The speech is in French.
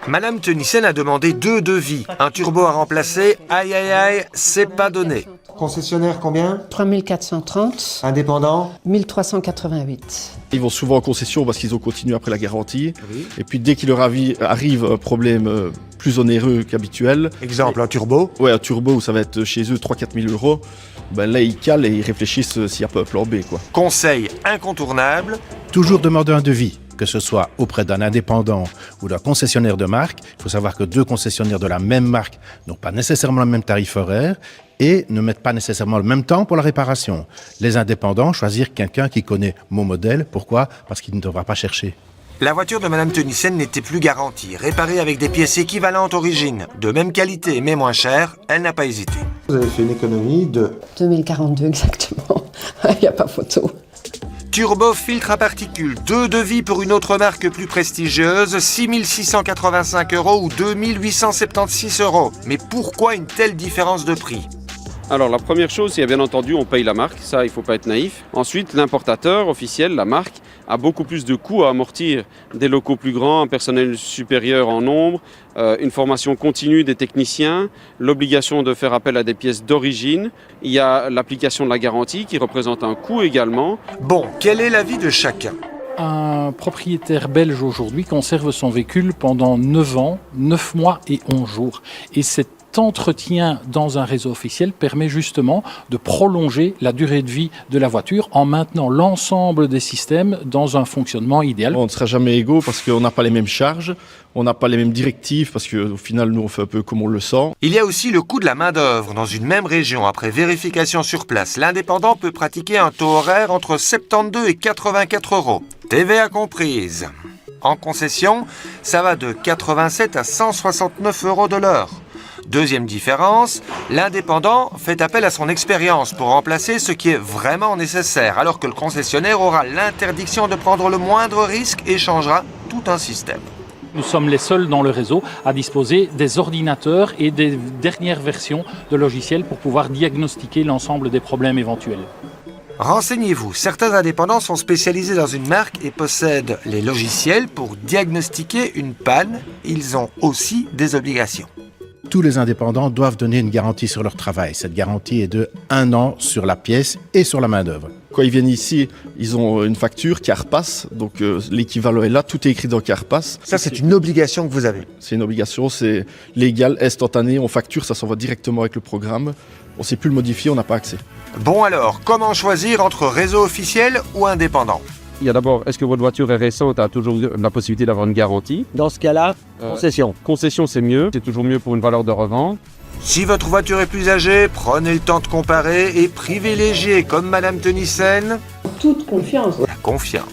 Madame Tenissen a demandé 2 devis. Un turbo à remplacer, aïe aïe aïe, c'est pas donné. Concessionnaire combien? 3430, Indépendant? 1388. Ils vont souvent en concession parce qu'ils ont continué après la garantie. Oui. Et puis dès qu'il leur arrive un problème plus onéreux qu'habituel, Exemple, un turbo? ouais, un turbo où ça va être chez eux 3-4 000 euros, ben là ils calent et ils réfléchissent s'il n'y a pas un plan B, quoi. Conseil incontournable, Toujours demander un devis, que ce soit auprès d'un indépendant ou d'un concessionnaire de marque. Il faut savoir que 2 concessionnaires de la même marque n'ont pas nécessairement le même tarif horaire et ne mettent pas nécessairement le même temps pour la réparation. Les indépendants choisir quelqu'un qui connaît mon modèle. Pourquoi? Parce qu'il ne devra pas chercher. la voiture de Madame Tenissen n'était plus garantie. Réparée avec des pièces équivalentes origine, de même qualité mais moins chère, elle n'a pas hésité. Vous avez fait une économie de 2042 exactement. Il n'y a pas photo. turbo filtre à particules, 2 devis pour une autre marque plus prestigieuse, 6 685 € ou 2 876 €. Mais pourquoi une telle différence de prix? Alors la première chose, c'est bien entendu on paye la marque, ça il ne faut pas être naïf. Ensuite l'importateur officiel, la marque, a beaucoup plus de coûts à amortir. Des locaux plus grands, un personnel supérieur en nombre, une formation continue des techniciens, l'obligation de faire appel à des pièces d'origine. Il y a l'application de la garantie qui représente un coût également. Bon, quel est l'avis de chacun? Un propriétaire belge aujourd'hui conserve son véhicule pendant 9 ans, 9 mois et 11 jours. Et cet entretien dans un réseau officiel permet justement de prolonger la durée de vie de la voiture en maintenant l'ensemble des systèmes dans un fonctionnement idéal. On ne sera jamais égaux parce qu'on n'a pas les mêmes charges, on n'a pas les mêmes directives parce qu'au final nous on fait un peu comme on le sent. Il y a aussi le coût de la main-d'œuvre. Dans une même région, après vérification sur place, l'indépendant peut pratiquer un taux horaire entre 72 et 84 €. TVA comprise. En concession, ça va de 87 à 169 € de l'heure. Deuxième différence, l'indépendant fait appel à son expérience pour remplacer ce qui est vraiment nécessaire, alors que le concessionnaire aura l'interdiction de prendre le moindre risque et changera tout un système. Nous sommes les seuls dans le réseau à disposer des ordinateurs et des dernières versions de logiciels pour pouvoir diagnostiquer l'ensemble des problèmes éventuels. Renseignez-vous, certains indépendants sont spécialisés dans une marque et possèdent les logiciels pour diagnostiquer une panne. Ils ont aussi des obligations. Tous les indépendants doivent donner une garantie sur leur travail. Cette garantie est de 1 an sur la pièce et sur la main-d'œuvre. Quand ils viennent ici, ils ont une facture Carpass, donc l'équivalent est là, tout est écrit dans Carpass. Ça, c'est une obligation que vous avez. C'est une obligation, c'est légal, instantané, on facture, ça s'envoie directement avec le programme. On ne sait plus le modifier, on n'a pas accès. Bon alors, comment choisir entre réseau officiel ou indépendant? Il y a d'abord, est-ce que votre voiture est récente, a toujours la possibilité d'avoir une garantie? Dans ce cas-là, concession. Concession c'est mieux, c'est toujours mieux pour une valeur de revente. Si votre voiture est plus âgée, prenez le temps de comparer et privilégiez, comme Madame Tenissen, Toute confiance. la confiance.